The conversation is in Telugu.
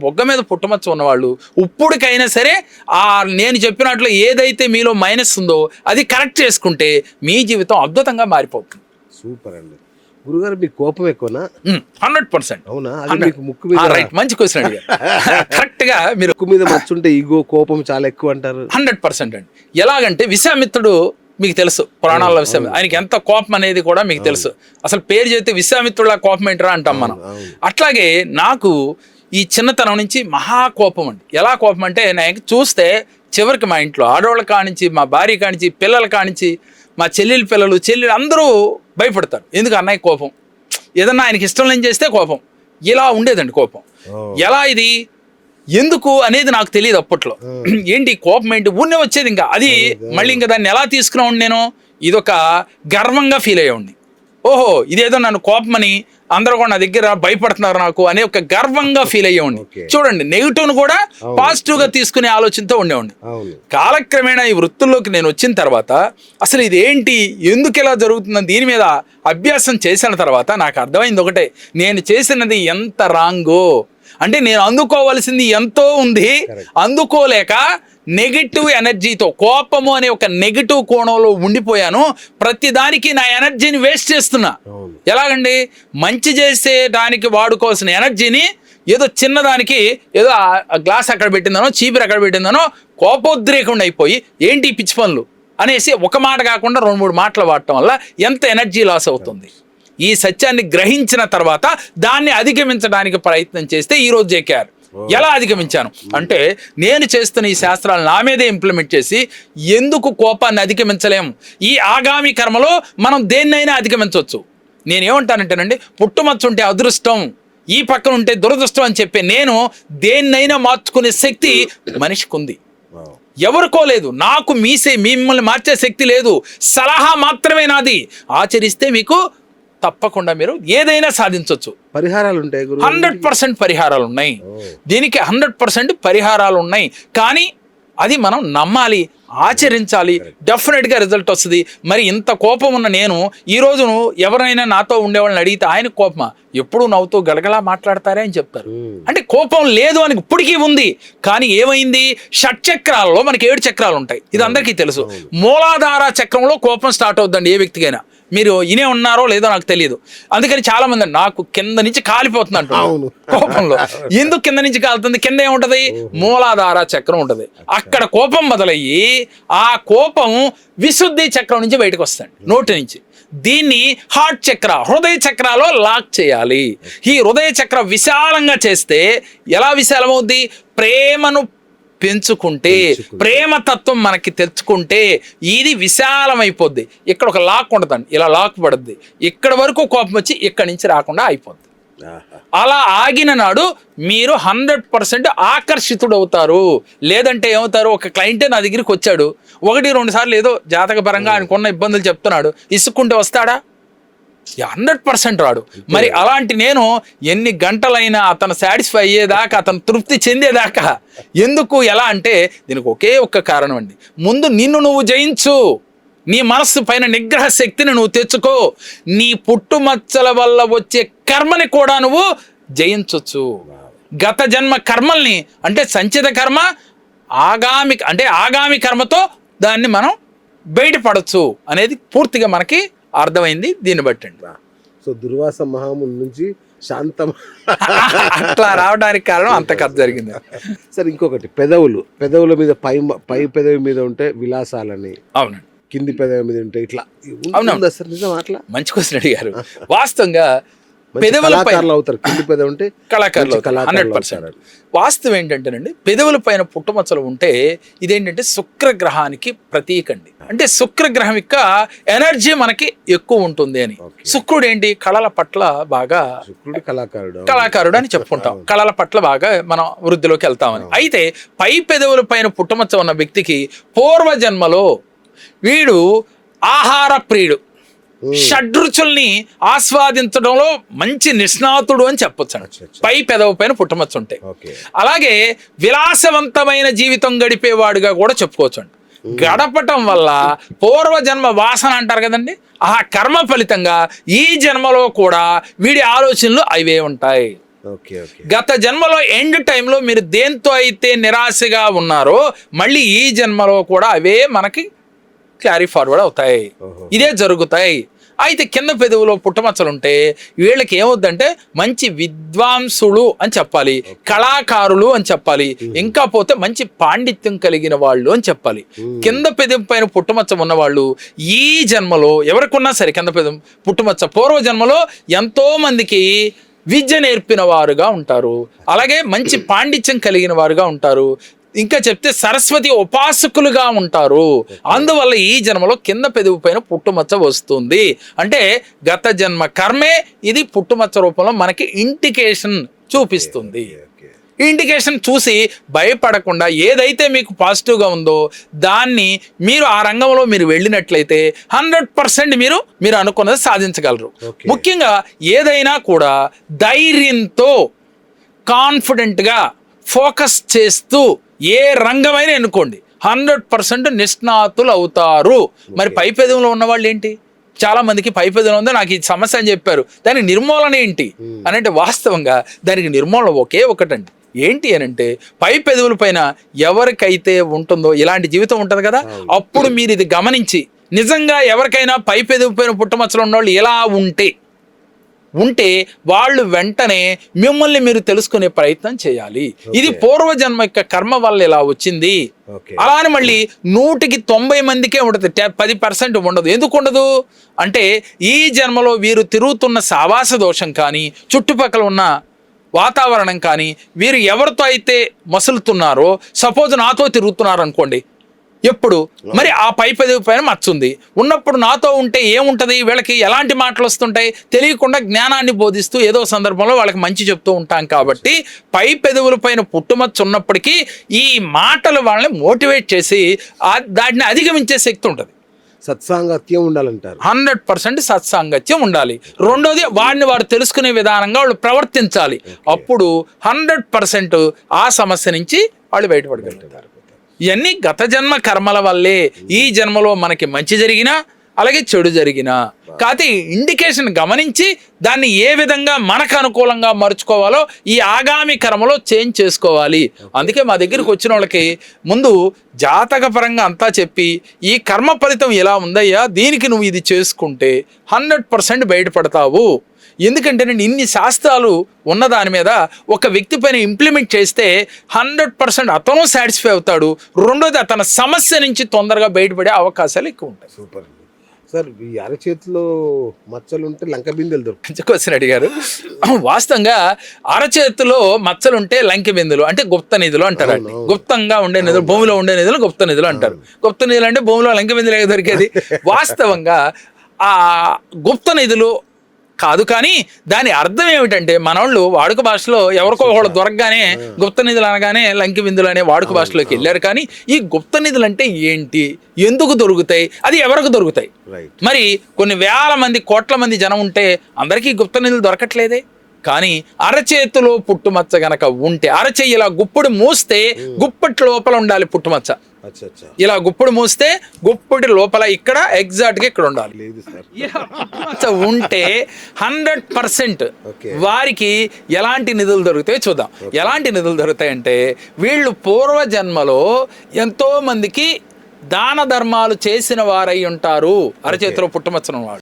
బొగ్గ మీద పుట్టుమచ్చ ఉన్నవాళ్ళు ఇప్పటికైనా సరే నేను చెప్పినట్లు ఏదైతే మీలో మైనస్ ఉందో అది కరెక్ట్ చేసుకుంటే మీ జీవితం అద్భుతంగా మారిపోతుంది. సూపర్ అండి. గురుగారు మీకు కోపం ఎక్కువనా? 100%. అవునా? ముక్కు మీద రైట్, మంచి క్వశ్చన్ అడిగారు. కరెక్ట్ గా మీరు ముక్కు మీద మచ్చుంటే ఈగో కోపం చాలా ఎక్కువ అంటారు. 100% అండి. ఎలాగంటే విశ్వామిత్రుడు మీకు తెలుసు, పురాణాల్లో విశ్వామిత్రుడు ఆయనకి ఎంత కోపం అనేది కూడా మీకు తెలుసు. అసలు పేరు చెప్తే విశ్వామిత్రుడు కోపం ఏంటరా అంటాం మనం. అట్లాగే నాకు ఈ చిన్నతనం నుంచి మహా కోపం అండి. ఎలా కోపం అంటే నాకు చూస్తే చివరికి మా ఇంట్లో ఆడవాళ్ళ కానించి, మా భార్య కానించి, పిల్లల కానించి, మా చెల్లెలు అందరూ భయపడతారు. ఎందుకు అన్నయ్య కోపం, ఏదన్నా ఆయనకి ఇష్టం లేని చేస్తే కోపం, ఇలా ఉండేదండి కోపం. ఎలా ఇది ఎందుకు అనేది నాకు తెలియదు అప్పట్లో. ఏంటి కోపం ఏంటి ఊరినే వచ్చేది. ఇంకా అది మళ్ళీ ఇంకా దాన్ని ఎలా తీసుకున్నాను నేను, ఇదొక గర్వంగా ఫీల్ అయ్యేవాడిని. ఓహో ఇదేదో నన్ను కోపమని అందరూ కూడా నా దగ్గర భయపడుతున్నారు నాకు అనే ఒక గర్వంగా ఫీల్ అయ్యేవాడిని. చూడండి, నెగిటివ్ను కూడా పాజిటివ్ గా తీసుకునే ఆలోచనతో ఉండేవాడిని. కాలక్రమేణా ఈ వృత్తుల్లోకి నేను వచ్చిన తర్వాత అసలు ఇది ఏంటి, ఎందుకు ఇలా జరుగుతుందని దీని మీద అభ్యాసం చేసిన తర్వాత నాకు అర్థమైంది ఒకటే, నేను చేసినది ఎంత రాంగో. అంటే నేను అందుకోవాల్సింది ఎంతో ఉంది, అందుకోలేక నెగిటివ్ ఎనర్జీతో, కోపము అనే ఒక నెగిటివ్ కోణంలో ఉండిపోయాను. ప్రతి దానికి నా ఎనర్జీని వేస్ట్ చేస్తున్నా. ఎలాగండి, మంచి చేసే దానికి వాడుకోవాల్సిన ఎనర్జీని ఏదో చిన్నదానికి, ఏదో గ్లాస్ అక్కడ పెట్టిందనో, చీపురు అక్కడ పెట్టిందనో కోపోద్రేకుండా అయిపోయి ఏంటి పిచ్చి పనులు అనేసి ఒక మాట కాకుండా 2-3 మాటలు వాడటం వల్ల ఎంత ఎనర్జీ లాస్ అవుతుంది. ఈ సత్యాన్ని గ్రహించిన తర్వాత దాన్ని అధిగమించడానికి ప్రయత్నం చేస్తే ఈరోజు జేకేఆర్. ఎలా అధిగమించాను అంటే, నేను చేస్తున్న ఈ శాస్త్రాలు నా మీదే ఇంప్లిమెంట్ చేసి ఎందుకు కోపాన్ని అధిగమించలేము, ఈ ఆగామి కర్మలో మనం దేన్నైనా అధిగమించవచ్చు. నేనేమంటానంటేనండి, పుట్టుమచ్చ ఉంటే అదృష్టం, ఈ పక్కన ఉంటే దురదృష్టం అని చెప్పి నేను దేన్నైనా మార్చుకునే శక్తి మనిషికి ఉంది. ఎవరికో లేదు, నాకు మిమ్మల్ని మార్చే శక్తి లేదు. సలహా మాత్రమే నాది. ఆచరిస్తే మీకు తప్పకుండా మీరు ఏదైనా సాధించవచ్చు. పరిహారాలు ఉంటాయి, 100% పరిహారాలు ఉన్నాయి. దీనికి 100% పరిహారాలు ఉన్నాయి. కానీ అది మనం నమ్మాలి, ఆచరించాలి, డెఫినెట్గా రిజల్ట్ వస్తుంది. మరి ఇంత కోపం ఉన్న నేను ఈరోజు ఎవరైనా నాతో ఉండేవాళ్ళని అడిగితే ఆయన కోపమా, ఎప్పుడు నవ్వుతూ గలగలా మాట్లాడతారే అని చెప్తారు. అంటే కోపం లేదు అని ఇప్పటికీ ఉంది. కానీ ఏమైంది, షట్చక్రాలలో మనకి 7 చక్రాలు ఉంటాయి, ఇది అందరికీ తెలుసు. మూలాధార చక్రంలో కోపం స్టార్ట్ అవుతుందండి ఏ వ్యక్తికైనా. మీరు ఇనే ఉన్నారో లేదో నాకు తెలియదు. అందుకని చాలా మంది నాకు కింద నుంచి కాలిపోతుంది అంటారు కోపంలో. ఎందుకు కింద నుంచి కాలుతుంది, కింద ఏముంటది, మూలాధార చక్రం ఉంటది. అక్కడ కోపం మొదలయ్యి ఆ కోపం విశుద్ధి చక్రం నుంచి బయటకు వస్తుంది, నోటి నుంచి. దీన్ని హార్ట్ చక్ర, హృదయ చక్రాలో లాక్ చేయాలి. ఈ హృదయ చక్ర విశాలంగా చేస్తే ఎలా విశాలమవుద్ది, ప్రేమను పెంచుకుంటే, ప్రేమతత్వం మనకి తెచ్చుకుంటే ఇది విశాలమైపోద్ది. ఇక్కడ ఒక లాక్ ఉండదండి, ఇలా లాక్ పడుద్ది. ఇక్కడ వరకు కోపం వచ్చి ఇక్కడి నుంచి రాకుండా అయిపోద్ది. అలా ఆగిన నాడు మీరు 100% ఆకర్షితుడు అవుతారు. లేదంటే ఏమవుతారు, ఒక క్లయింటే నా దగ్గరికి వచ్చాడు, 1-2 సార్లు ఏదో జాతకపరంగా ఆయనకున్న ఇబ్బందులు చెప్తున్నాడు, ఇసుక్కుంటే వస్తాడా, 100% రాడు. మరి అలాంటి నేను ఎన్ని గంటలైనా అతను సాటిస్ఫై అయ్యేదాకా, అతను తృప్తి చెందేదాకా ఎందుకు, ఎలా అంటే దీనికి ఒకే ఒక్క కారణం అండి. ముందు నిన్ను నువ్వు జయించు, నీ మనస్సు పైన నిగ్రహ శక్తిని నువ్వు తెచ్చుకో. నీ పుట్టుమచ్చల వల్ల వచ్చే కర్మని కూడా నువ్వు జయించవచ్చు. గత జన్మ కర్మల్ని, అంటే సంచిత కర్మ, ఆగామి కర్మతో దాన్ని మనం బయటపడచ్చు అనేది పూర్తిగా మనకి అర్థమైంది దీన్ని బట్టి అండి. సో దుర్వాస మహాముని నుంచి శాంతం అట్లా రావడానికి కారణం అంత కథ జరిగింది. సరే, ఇంకొకటి, పెదవుల మీద పై పెదవి మీద ఉంటే విలాసాలని, అవునండి, కింది పెదవి మీద ఉంటే ఇట్లా. అవును సార్, నిజం అట్లా? మంచి క్వశ్చన్ అడిగారు. వాస్తవంగా కళాకారులు అవుతారు, కింది పెదవి ఉంటే కళాకారులు 100%. వాస్తవం ఏంటంటేనండి, పెదవుల పైన పుట్టుమచ్చలు ఉంటే ఇదేంటంటే శుక్రగ్రహానికి ప్రతీక అండి. అంటే శుక్రగ్రహం యొక్క ఎనర్జీ మనకి ఎక్కువ ఉంటుంది అని. శుక్రుడు ఏంటి, కళల పట్ల బాగా, కళాకారుడు అని చెప్పుకుంటాం. కళల పట్ల బాగా మనం వృద్ధిలోకి వెళ్తామని. అయితే పై పెదవుల పైన పుట్టుమచ్చ ఉన్న వ్యక్తికి పూర్వజన్మలో వీడు ఆహార ప్రియుడు, షడ్రుచుల్ని ఆస్వాదించడంలో మంచి నిష్ణాతుడు అని చెప్పొచ్చు. పై పెదవి పైన పుట్టుమచ్చ ఉంటాయి. అలాగే విలాసవంతమైన జీవితం గడిపేవాడుగా కూడా చెప్పుకోవచ్చు. గడపటం వల్ల పూర్వజన్మ వాసన అంటారు కదండి, ఆ కర్మ ఫలితంగా ఈ జన్మలో కూడా వీడి ఆలోచనలు అవే ఉంటాయి. ఓకే ఓకే గత జన్మలో ఎండ్ టైంలో మీరు దేంతో అయితే నిరాశగా ఉన్నారో మళ్ళీ ఈ జన్మలో కూడా అవే మనకి క్లారీ ఫార్వర్డ్ అవుతాయి. ఇదే జరుగుతాయి. అయితే కింద పెదవులో పుట్టమచ్చలు ఉంటే వీళ్ళకి ఏమవుద్దంటే మంచి విద్వాంసులు అని చెప్పాలి, కళాకారులు అని చెప్పాలి, ఇంకా పోతే మంచి పాండిత్యం కలిగిన వాళ్ళు అని చెప్పాలి. కింద పెదవి పైన పుట్టుమచ్చ ఉన్నవాళ్ళు ఈ జన్మలో ఎవరికున్నా సరే కింద పెదవి పుట్టుమచ్చ పూర్వ జన్మలో ఎంతో మందికి విద్య నేర్పిన వారుగా ఉంటారు, అలాగే మంచి పాండిత్యం కలిగిన వారుగా ఉంటారు, ఇంకా చెప్తే సరస్వతి ఉపాసకులుగా ఉంటారు. అందువల్ల ఈ జన్మలో కింద పెదవి పైన పుట్టుమచ్చ వస్తుంది. అంటే గత జన్మ కర్మే ఇది పుట్టుమచ్చ రూపంలో మనకి ఇండికేషన్ చూపిస్తుంది. ఇండికేషన్ చూసి భయపడకుండా ఏదైతే మీకు పాజిటివ్గా ఉందో దాన్ని మీరు ఆ రంగంలో మీరు వెళ్ళినట్లయితే 100% మీరు అనుకున్నది సాధించగలరు. ముఖ్యంగా ఏదైనా కూడా ధైర్యంతో కాన్ఫిడెంట్గా ఫోకస్ చేస్తూ ఏ రంగమైనా ఎన్నుకోండి 100% నిష్ణాతులు అవుతారు. మరి పై పెదవులో ఉన్న వాళ్ళు ఏంటి, చాలా మందికి పై పెదవులు ఉందో నాకు ఈ సమస్య అని చెప్పారు, దానికి నిర్మూలన ఏంటి అని అంటే వాస్తవంగా దానికి నిర్మూలన ఒకే ఒకటండి. ఏంటి అని అంటే పై పెదవుల పైన ఎవరికైతే ఉంటుందో ఇలాంటి జీవితం ఉంటుంది కదా, అప్పుడు మీరు ఇది గమనించి నిజంగా ఎవరికైనా పై పెదవి పైన పుట్టమచ్చలు ఉన్నవాళ్ళు ఎలా ఉంటే వాళ్ళు వెంటనే మిమ్మల్ని మీరు తెలుసుకునే ప్రయత్నం చేయాలి. ఇది పూర్వజన్మ యొక్క కర్మ వల్ల ఇలా వచ్చింది. అలానే మళ్ళీ 100కి 90 మందికే ఉంటుంది, 10% ఉండదు. ఎందుకు ఉండదు అంటే ఈ జన్మలో వీరు తిరుగుతున్న సావాస దోషం కానీ చుట్టుపక్కల ఉన్న వాతావరణం కానీ వీరు ఎవరితో అయితే మసులుతున్నారో, సపోజ్ నాతో తిరుగుతున్నారు అనుకోండి ఎప్పుడు, మరి ఆ పై పెదవి పైన మచ్చుంది ఉన్నప్పుడు నాతో ఉంటే ఏముంటుంది, వీళ్ళకి ఎలాంటి మాటలు వస్తుంటాయి, తెలియకుండా జ్ఞానాన్ని బోధిస్తూ ఏదో సందర్భంలో వాళ్ళకి మంచి చెప్తూ ఉంటాం. కాబట్టి పై పెదవుల పైన పుట్టుమచ్చ ఉన్నప్పటికీ ఈ మాటలు వాళ్ళని మోటివేట్ చేసి దాటిని అధిగమించే శక్తి ఉంటుంది. సత్సాంగత్యం ఉండాలంటారు. 100% సత్సాంగత్యం ఉండాలి. రెండోది వాడిని వారు తెలుసుకునే విధానంగా వాళ్ళు ప్రవర్తించాలి. అప్పుడు 100% ఆ సమస్య నుంచి వాళ్ళు బయటపడగలుగుతారు. ఇవన్నీ గత జన్మ కర్మల వల్లే ఈ జన్మలో మనకి మంచి జరిగినా అలాగే చెడు జరిగినా కాకపోతే ఇండికేషన్ గమనించి దాన్ని ఏ విధంగా మనకు అనుకూలంగా మరుచుకోవాలో ఈ ఆగామి కర్మలో చేంజ్ చేసుకోవాలి. అందుకే మా దగ్గరికి వచ్చిన వాళ్ళకి ముందు జాతక పరంగా అంతా చెప్పి ఈ కర్మ ఫలితం ఎలా ఉందయ్యా, దీనికి నువ్వు ఇది చేసుకుంటే 100% బయటపడతావు. ఎందుకంటే నేను ఇన్ని శాస్త్రాలు ఉన్న దాని మీద ఒక వ్యక్తి పైన ఇంప్లిమెంట్ చేస్తే 100% అతను సాటిస్ఫై అవుతాడు. రెండోది అతని సమస్య నుంచి తొందరగా బయటపడే అవకాశాలు ఎక్కువ ఉంటాయి. Super sir. ఈ అరచేతిలో మచ్చలు ఉంటే లంక బిందెలు దొరుకుతాయి. క్వశ్చన్ అడిగారు. వాస్తవంగా అరచేతిలో మచ్చలుంటే లంకె బిందులు అంటే గుప్త నిధులు అంటారు అండి. గుప్తంగా ఉండే నిధులు, భూమిలో ఉండే నిధులు గుప్త నిధులు అంటారు. గుప్త నిధులు అంటే భూమిలో లంకె బిందులు దొరికేది. వాస్తవంగా ఆ గుప్త నిధులు కాదు, కానీ దాని అర్థం ఏమిటంటే మనోళ్ళు వాడుక భాషలో ఎవరికో ఒకళ్ళు దొరకగానే గుప్త నిధులు అనగానే లంకి బిందులు అనే వాడుక భాషలోకి వెళ్ళారు. కానీ ఈ గుప్త నిధులు అంటే ఏంటి, ఎందుకు దొరుకుతాయి, అది ఎవరికి దొరుకుతాయి? మరి కొన్ని వేల మంది కోట్ల మంది జనం ఉంటే అందరికీ గుప్త నిధులు దొరకట్లేదే. కానీ అరచేతిలో పుట్టుమచ్చ గనక ఉంటే అరచేయి ఇలా గుప్పుడు మూస్తే గుప్పటి లోపల ఉండాలి పుట్టుమచ్చ. ఇలా గుప్పుడు మూస్తే గుప్పటి లోపల ఇక్కడ ఎగ్జాక్ట్గా ఇక్కడ ఉండాలి. ఇలా పుట్టుమచ్చ ఉంటే 100% వారికి ఎలాంటి నిధులు దొరుకుతాయో చూద్దాం. ఎలాంటి నిధులు దొరుకుతాయంటే వీళ్ళు పూర్వజన్మలో ఎంతో మందికి దాన ధర్మాలు చేసిన వారై ఉంటారు. అరచేతిలో పుట్టుమచ్చన వాడు